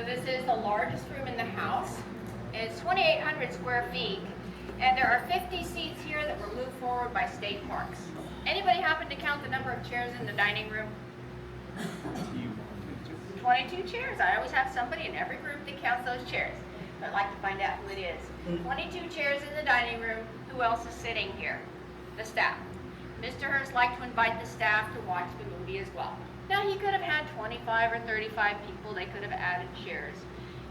this is the largest room in the house. It's 2,800 square feet, and there are 50 seats here that were moved forward by state parks. Anybody happen to count the number of chairs in the dining room? 22 chairs. I always have somebody in every group that counts those chairs. I'd like to find out who it is. 22 chairs in the dining room. Who else is sitting here? The staff. Mr. Hearst liked to invite the staff to watch the movie as well. Now, he could have had 25 or 35 people. They could have added chairs.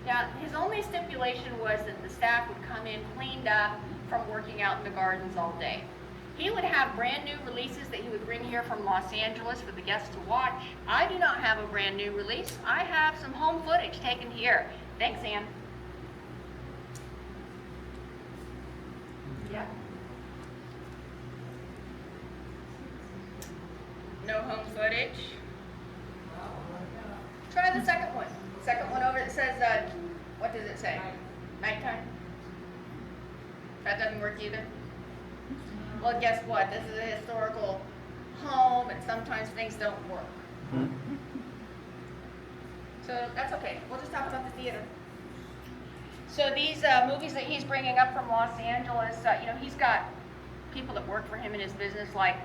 Now, his only stipulation was that the staff would come in cleaned up from working out in the gardens all day. He would have brand new releases that he would bring here from Los Angeles for the guests to watch. I do not have a brand new release. I have some home footage taken here. Thanks, Ann. Yeah. No home footage. Try the second one. Second one over, it says, what does it say? Nighttime? That doesn't work either? Well, guess what? This is a historical home, and sometimes things don't work. So that's okay. We'll just talk about the theater. So these movies that he's bringing up from Los Angeles, he's got people that work for him in his business, like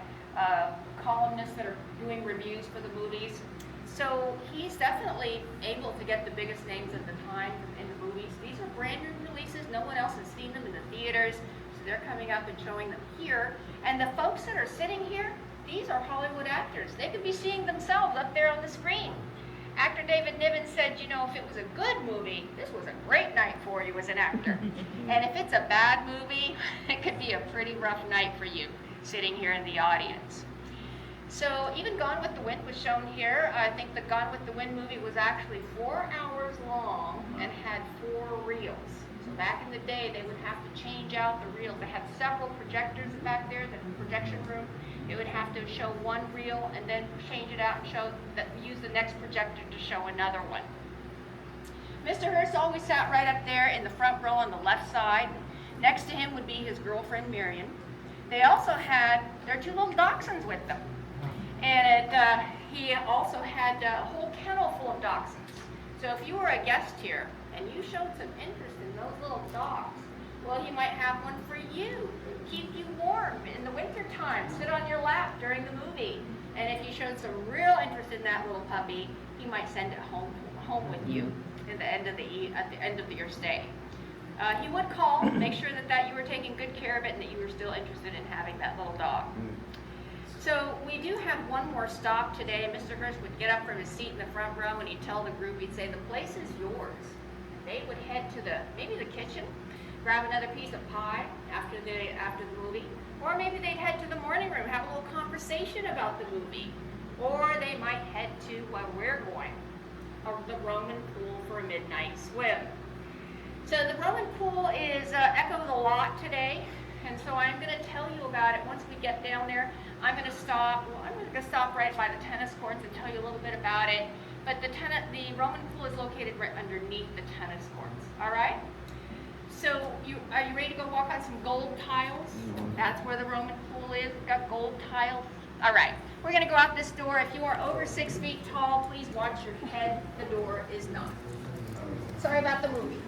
columnists that are doing reviews for the movies. So he's definitely able to get the biggest names at the time in the movies. These are brand new releases. No one else has seen them in the theaters. So they're coming up and showing them here. And the folks that are sitting here, these are Hollywood actors. They could be seeing themselves up there on the screen. Actor David Niven said, if it was a good movie, this was a great night for you as an actor. And if it's a bad movie, it could be a pretty rough night for you sitting here in the audience. So even Gone with the Wind was shown here. I think the Gone with the Wind movie was actually 4 hours long and had 4 reels. So back in the day, they would have to change out the reels. They had several projectors back there, the projection room. It would have to show one reel and then change it out and use the next projector to show another one. Mr. Hearst always sat right up there in the front row on the left side. Next to him would be his girlfriend, Marion. They also had their 2 little dachshunds with them. And he also had a whole kennel full of dachshunds. So if you were a guest here and you showed some interest in those little dogs, well, he might have one for you. Keep you warm in the winter time. Sit on your lap during the movie. And if you showed some real interest in that little puppy, he might send it home with you at the end of your stay. He would call, make sure that you were taking good care of it and that you were still interested in having that little dog. So we do have one more stop today. Mr. Hearst would get up from his seat in the front row and he'd tell the group, he'd say, the place is yours. They would head to maybe the kitchen, grab another piece of pie after the movie, or maybe they'd head to the morning room, have a little conversation about the movie, or they might head to where we're going, the Roman pool for a midnight swim. So the Roman pool echoes a lot today, and so I'm going to tell you about it once we get down there. I'm going to stop right by the tennis courts and tell you a little bit about it. But the Roman pool is located right underneath the tennis courts. All right. So are you ready to go walk on some gold tiles? That's where the Roman pool is. We've got gold tiles. All right. We're going to go out this door. If you are over 6 feet tall, please watch your head. The door is not. Sorry about the movie.